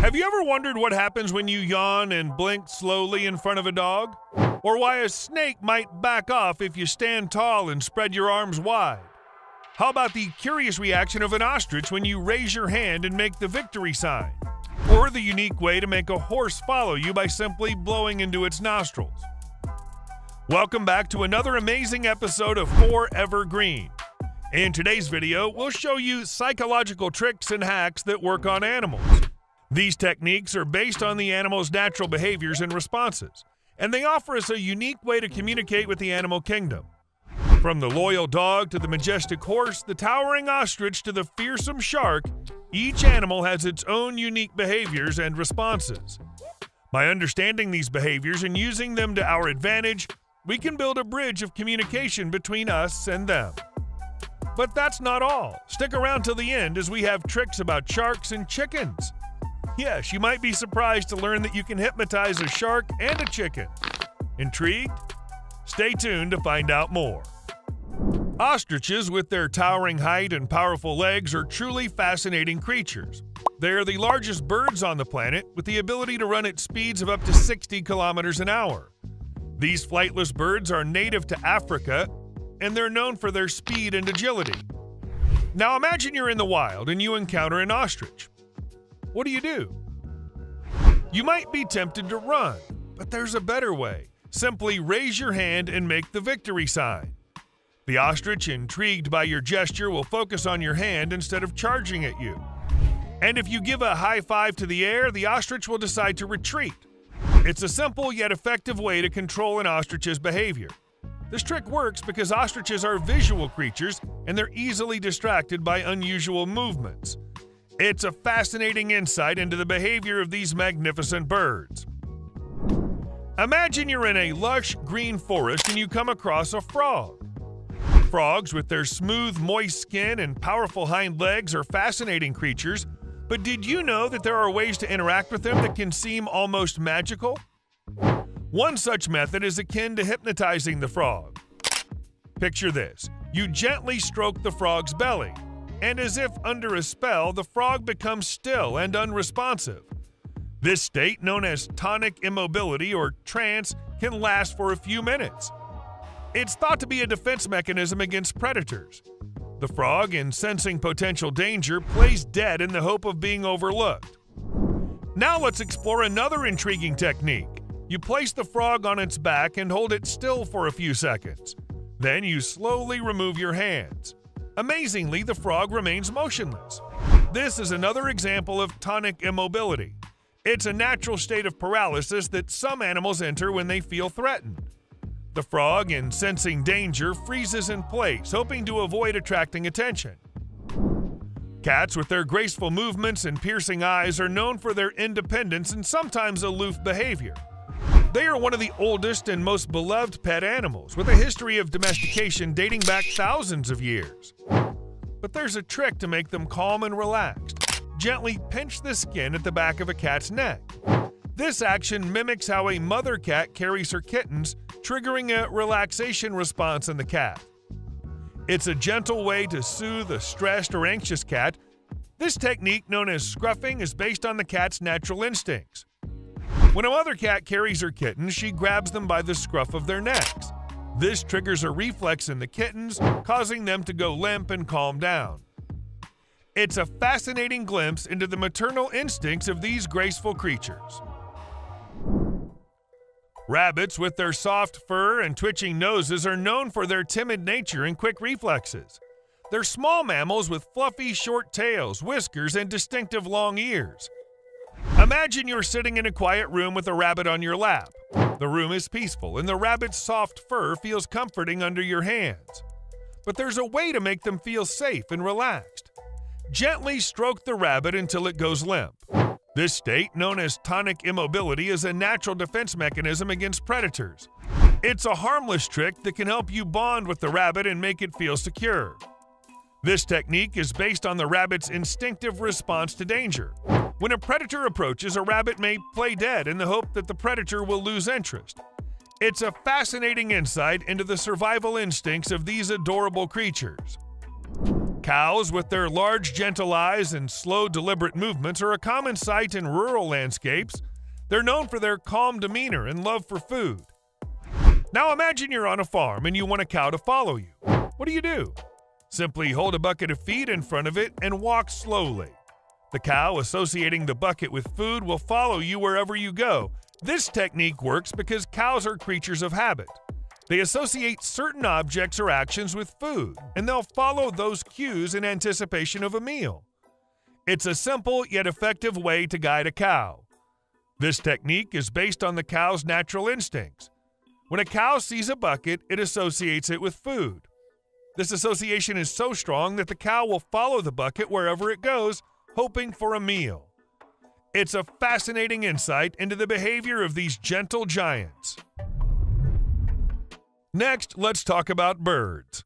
Have you ever wondered what happens when you yawn and blink slowly in front of a dog? Or why a snake might back off if you stand tall and spread your arms wide? How about the curious reaction of an ostrich when you raise your hand and make the victory sign? Or the unique way to make a horse follow you by simply blowing into its nostrils? Welcome back to another amazing episode of Forever Green. In today's video, we'll show you psychological tricks and hacks that work on animals. These techniques are based on the animal's natural behaviors and responses, and they offer us a unique way to communicate with the animal kingdom. From the loyal dog to the majestic horse, the towering ostrich to the fearsome shark, each animal has its own unique behaviors and responses. By understanding these behaviors and using them to our advantage, we can build a bridge of communication between us and them. But that's not all. Stick around till the end as we have tricks about sharks and chickens. Yes, you might be surprised to learn that you can hypnotize a shark and a chicken. Intrigued? Stay tuned to find out more. Ostriches, with their towering height and powerful legs, are truly fascinating creatures. They are the largest birds on the planet, with the ability to run at speeds of up to 60 kilometers an hour. These flightless birds are native to Africa, and they're known for their speed and agility. Now imagine you're in the wild and you encounter an ostrich. What do? You might be tempted to run, but there's a better way. Simply raise your hand and make the victory sign. The ostrich, intrigued by your gesture, will focus on your hand instead of charging at you. And if you give a high five to the air, the ostrich will decide to retreat. It's a simple yet effective way to control an ostrich's behavior. This trick works because ostriches are visual creatures and they're easily distracted by unusual movements. It's a fascinating insight into the behavior of these magnificent birds. Imagine you're in a lush green forest and you come across a frog. Frogs, with their smooth, moist skin and powerful hind legs, are fascinating creatures, but did you know that there are ways to interact with them that can seem almost magical? One such method is akin to hypnotizing the frog. Picture this. You gently stroke the frog's belly, and as if under a spell, the frog becomes still and unresponsive. This state, known as tonic immobility or trance, can last for a few minutes. It's thought to be a defense mechanism against predators. The frog, in sensing potential danger, plays dead in the hope of being overlooked. Now let's explore another intriguing technique. You place the frog on its back and hold it still for a few seconds. Then you slowly remove your hands. Amazingly, the frog remains motionless. This is another example of tonic immobility. It's a natural state of paralysis that some animals enter when they feel threatened. The frog, in sensing danger, freezes in place, hoping to avoid attracting attention. Cats, with their graceful movements and piercing eyes, are known for their independence and sometimes aloof behavior. They are one of the oldest and most beloved pet animals, with a history of domestication dating back thousands of years. But there's a trick to make them calm and relaxed. Gently pinch the skin at the back of a cat's neck. This action mimics how a mother cat carries her kittens, triggering a relaxation response in the cat. It's a gentle way to soothe a stressed or anxious cat. This technique, known as scruffing, is based on the cat's natural instincts. When a mother cat carries her kittens, she grabs them by the scruff of their necks. This triggers a reflex in the kittens, causing them to go limp and calm down. It's a fascinating glimpse into the maternal instincts of these graceful creatures. Rabbits, with their soft fur and twitching noses, are known for their timid nature and quick reflexes. They're small mammals with fluffy short tails, whiskers, and distinctive long ears. Imagine you're sitting in a quiet room with a rabbit on your lap. The room is peaceful, and the rabbit's soft fur feels comforting under your hands. But there's a way to make them feel safe and relaxed. Gently stroke the rabbit until it goes limp. This state, known as tonic immobility, is a natural defense mechanism against predators. It's a harmless trick that can help you bond with the rabbit and make it feel secure. This technique is based on the rabbit's instinctive response to danger. When a predator approaches, a rabbit may play dead in the hope that the predator will lose interest. It's a fascinating insight into the survival instincts of these adorable creatures. Cows, with their large, gentle eyes and slow, deliberate movements, are a common sight in rural landscapes. They're known for their calm demeanor and love for food. Now imagine you're on a farm and you want a cow to follow you. What do? Simply hold a bucket of feed in front of it and walk slowly. The cow, associating the bucket with food, will follow you wherever you go. This technique works because cows are creatures of habit. They associate certain objects or actions with food, and they'll follow those cues in anticipation of a meal. It's a simple yet effective way to guide a cow. This technique is based on the cow's natural instincts. When a cow sees a bucket, it associates it with food. This association is so strong that the cow will follow the bucket wherever it goes, hoping for a meal. It's a fascinating insight into the behavior of these gentle giants. Next, let's talk about birds.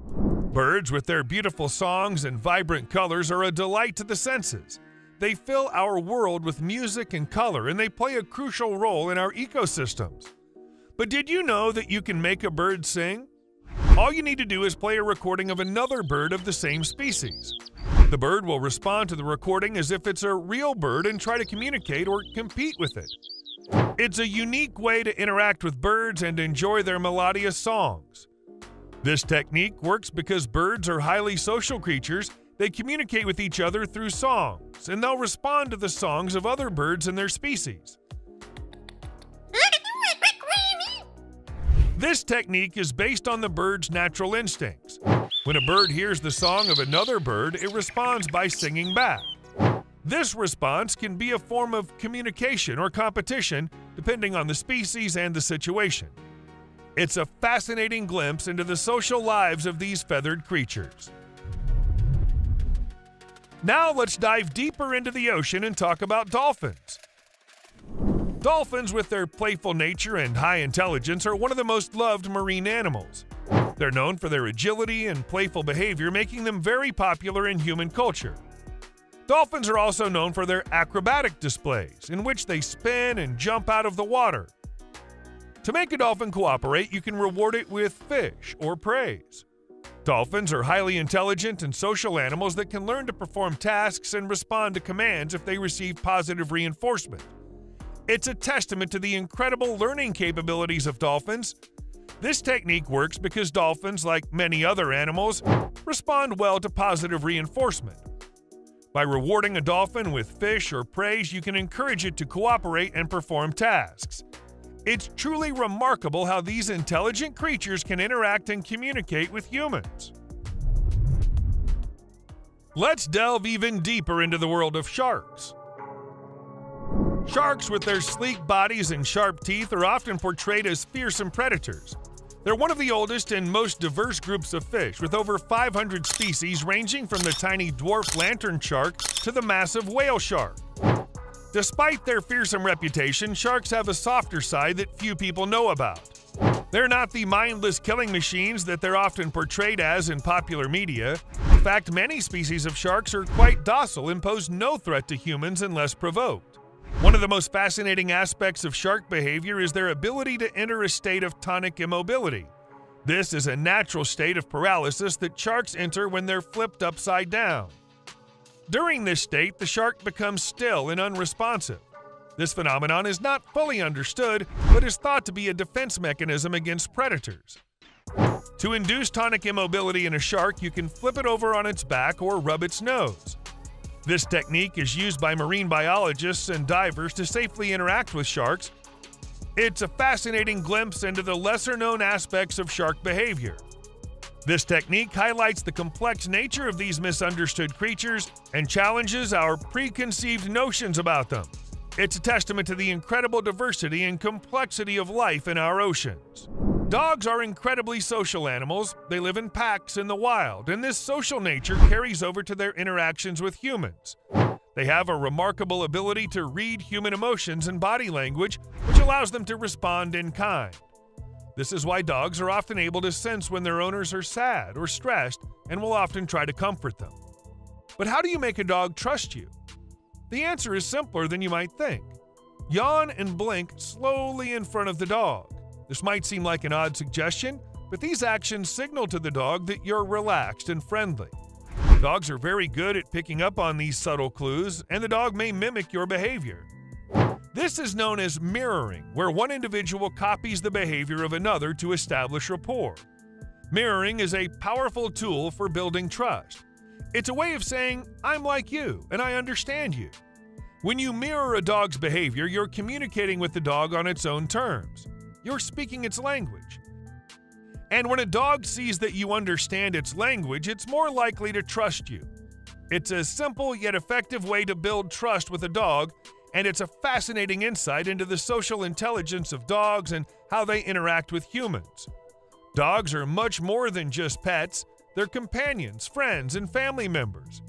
Birds, with their beautiful songs and vibrant colors, are a delight to the senses. They fill our world with music and color, and they play a crucial role in our ecosystems. But did you know that you can make a bird sing? All you need to do is play a recording of another bird of the same species. The bird will respond to the recording as if it's a real bird and try to communicate or compete with it. It's a unique way to interact with birds and enjoy their melodious songs. This technique works because birds are highly social creatures. They communicate with each other through songs, and they'll respond to the songs of other birds in their species. This technique is based on the bird's natural instincts. When a bird hears the song of another bird, it responds by singing back. This response can be a form of communication or competition, depending on the species and the situation. It's a fascinating glimpse into the social lives of these feathered creatures. Now let's dive deeper into the ocean and talk about dolphins. Dolphins, with their playful nature and high intelligence, are one of the most loved marine animals. They're known for their agility and playful behavior, making them very popular in human culture. Dolphins are also known for their acrobatic displays, in which they spin and jump out of the water. To make a dolphin cooperate, you can reward it with fish or praise. Dolphins are highly intelligent and social animals that can learn to perform tasks and respond to commands if they receive positive reinforcement. It's a testament to the incredible learning capabilities of dolphins. This technique works because dolphins, like many other animals, respond well to positive reinforcement. By rewarding a dolphin with fish or praise, you can encourage it to cooperate and perform tasks. It's truly remarkable how these intelligent creatures can interact and communicate with humans. Let's delve even deeper into the world of sharks. Sharks, with their sleek bodies and sharp teeth, are often portrayed as fearsome predators. They're one of the oldest and most diverse groups of fish, with over 500 species ranging from the tiny dwarf lantern shark to the massive whale shark. Despite their fearsome reputation, sharks have a softer side that few people know about. They're not the mindless killing machines that they're often portrayed as in popular media. In fact, many species of sharks are quite docile and pose no threat to humans unless provoked. One of the most fascinating aspects of shark behavior is their ability to enter a state of tonic immobility. This is a natural state of paralysis that sharks enter when they're flipped upside down. During this state, the shark becomes still and unresponsive. This phenomenon is not fully understood, but is thought to be a defense mechanism against predators. To induce tonic immobility in a shark, you can flip it over on its back or rub its nose. This technique is used by marine biologists and divers to safely interact with sharks. It's a fascinating glimpse into the lesser-known aspects of shark behavior. This technique highlights the complex nature of these misunderstood creatures and challenges our preconceived notions about them. It's a testament to the incredible diversity and complexity of life in our oceans. Dogs are incredibly social animals. They live in packs in the wild, and this social nature carries over to their interactions with humans. They have a remarkable ability to read human emotions and body language, which allows them to respond in kind. This is why dogs are often able to sense when their owners are sad or stressed and will often try to comfort them. But how do you make a dog trust you? The answer is simpler than you might think. Yawn and blink slowly in front of the dog. This might seem like an odd suggestion, but these actions signal to the dog that you're relaxed and friendly. Dogs are very good at picking up on these subtle clues, and the dog may mimic your behavior. This is known as mirroring, where one individual copies the behavior of another to establish rapport. Mirroring is a powerful tool for building trust. It's a way of saying, "I'm like you, and I understand you." When you mirror a dog's behavior, you're communicating with the dog on its own terms. You're speaking its language. And when a dog sees that you understand its language, it's more likely to trust you. It's a simple yet effective way to build trust with a dog, and it's a fascinating insight into the social intelligence of dogs and how they interact with humans. Dogs are much more than just pets. They're companions, friends, and family members.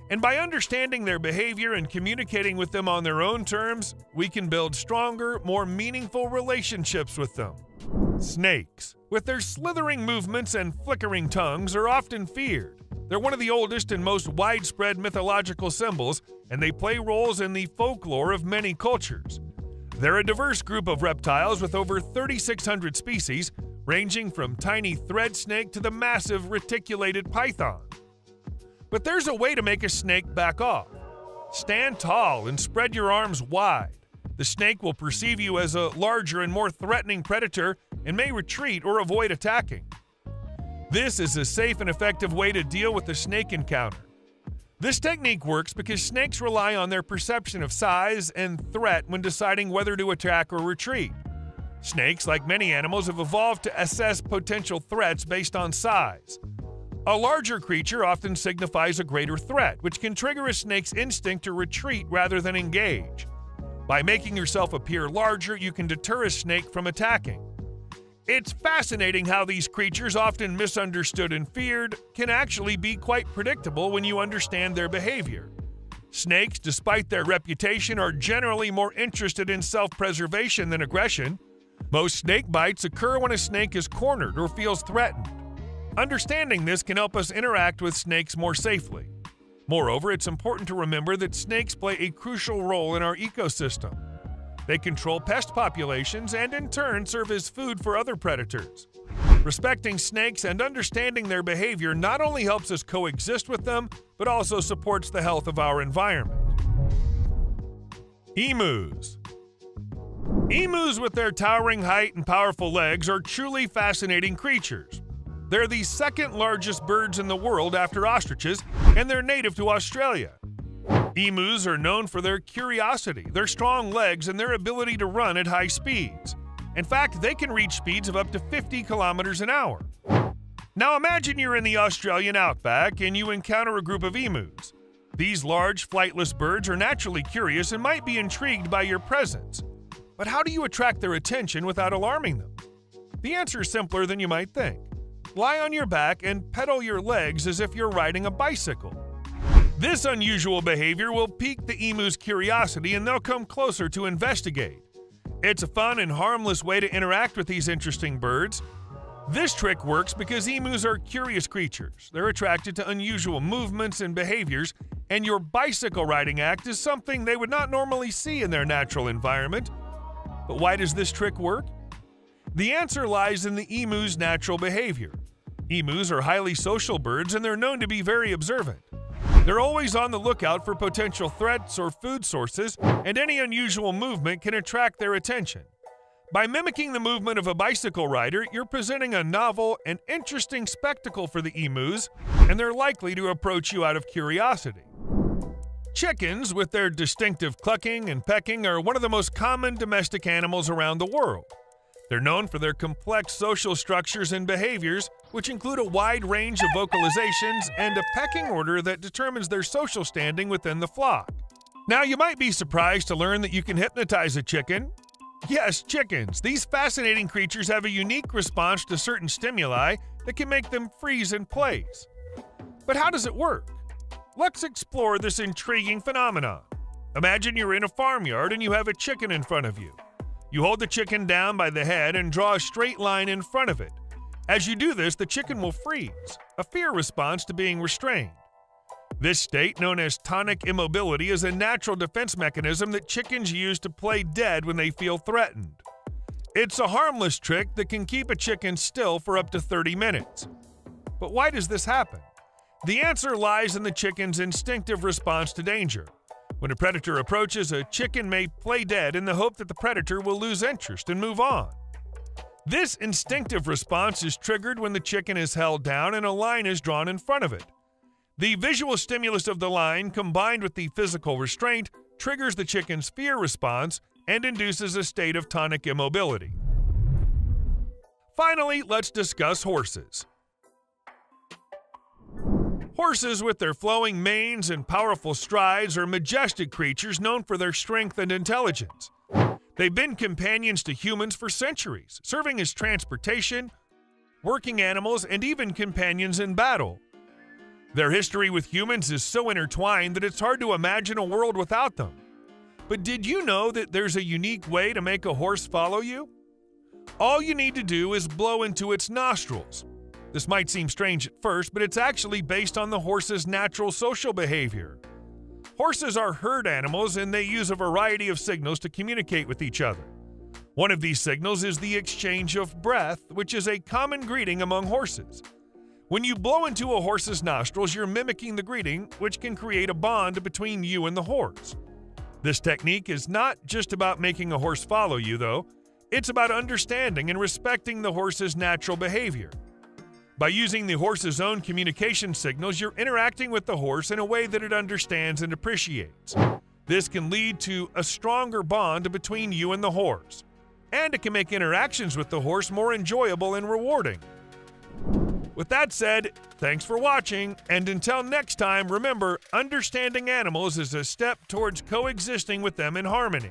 And by understanding their behavior and communicating with them on their own terms, we can build stronger, more meaningful relationships with them. Snakes, with their slithering movements and flickering tongues, are often feared. They're one of the oldest and most widespread mythological symbols, and they play roles in the folklore of many cultures. They're a diverse group of reptiles with over 3,600 species, ranging from tiny thread snake to the massive reticulated python. But there's a way to make a snake back off. Stand tall and spread your arms wide. The snake will perceive you as a larger and more threatening predator and may retreat or avoid attacking. This is a safe and effective way to deal with a snake encounter. This technique works because snakes rely on their perception of size and threat when deciding whether to attack or retreat. Snakes, like many animals, have evolved to assess potential threats based on size. A larger creature often signifies a greater threat, which can trigger a snake's instinct to retreat rather than engage. By making yourself appear larger, you can deter a snake from attacking. It's fascinating how these creatures, often misunderstood and feared, can actually be quite predictable when you understand their behavior. Snakes, despite their reputation, are generally more interested in self-preservation than aggression. Most snake bites occur when a snake is cornered or feels threatened. Understanding this can help us interact with snakes more safely. Moreover, it's important to remember that snakes play a crucial role in our ecosystem. They control pest populations and in turn serve as food for other predators. Respecting snakes and understanding their behavior not only helps us coexist with them, but also supports the health of our environment. Emus. Emus, with their towering height and powerful legs, are truly fascinating creatures. They're the second largest birds in the world after ostriches, and they're native to Australia. Emus are known for their curiosity, their strong legs, and their ability to run at high speeds. In fact, they can reach speeds of up to 50 kilometers an hour. Now imagine you're in the Australian outback and you encounter a group of emus. These large, flightless birds are naturally curious and might be intrigued by your presence. But how do you attract their attention without alarming them? The answer is simpler than you might think. Lie on your back and pedal your legs as if you're riding a bicycle. This unusual behavior will pique the emu's curiosity and they'll come closer to investigate. It's a fun and harmless way to interact with these interesting birds. This trick works because emus are curious creatures. They're attracted to unusual movements and behaviors, and your bicycle riding act is something they would not normally see in their natural environment. But why does this trick work? The answer lies in the emu's natural behavior. Emus are highly social birds and they're known to be very observant. They're always on the lookout for potential threats or food sources, and any unusual movement can attract their attention. By mimicking the movement of a bicycle rider, you're presenting a novel and interesting spectacle for the emus, and they're likely to approach you out of curiosity. Chickens, with their distinctive clucking and pecking, are one of the most common domestic animals around the world. They're known for their complex social structures and behaviors, which include a wide range of vocalizations and a pecking order that determines their social standing within the flock. Now, you might be surprised to learn that you can hypnotize a chicken. Yes, chickens. These fascinating creatures have a unique response to certain stimuli that can make them freeze in place. But how does it work? Let's explore this intriguing phenomenon. Imagine you're in a farmyard and you have a chicken in front of you. You hold the chicken down by the head and draw a straight line in front of it. As you do this, the chicken will freeze, a fear response to being restrained. This state, known as tonic immobility, is a natural defense mechanism that chickens use to play dead when they feel threatened. It's a harmless trick that can keep a chicken still for up to 30 minutes. But why does this happen? The answer lies in the chicken's instinctive response to danger. When a predator approaches, a chicken may play dead in the hope that the predator will lose interest and move on. This instinctive response is triggered when the chicken is held down and a line is drawn in front of it. The visual stimulus of the line, combined with the physical restraint, triggers the chicken's fear response and induces a state of tonic immobility. Finally, let's discuss horses. Horses, with their flowing manes and powerful strides, are majestic creatures known for their strength and intelligence. They've been companions to humans for centuries, serving as transportation, working animals, and even companions in battle. Their history with humans is so intertwined that it's hard to imagine a world without them. But did you know that there's a unique way to make a horse follow you? All you need to do is blow into its nostrils. This might seem strange at first, but it's actually based on the horse's natural social behavior. Horses are herd animals, and they use a variety of signals to communicate with each other. One of these signals is the exchange of breath, which is a common greeting among horses. When you blow into a horse's nostrils, you're mimicking the greeting, which can create a bond between you and the horse. This technique is not just about making a horse follow you, though. It's about understanding and respecting the horse's natural behavior. By using the horse's own communication signals, you're interacting with the horse in a way that it understands and appreciates. This can lead to a stronger bond between you and the horse, and it can make interactions with the horse more enjoyable and rewarding. With that said, thanks for watching, and until next time, remember, understanding animals is a step towards coexisting with them in harmony.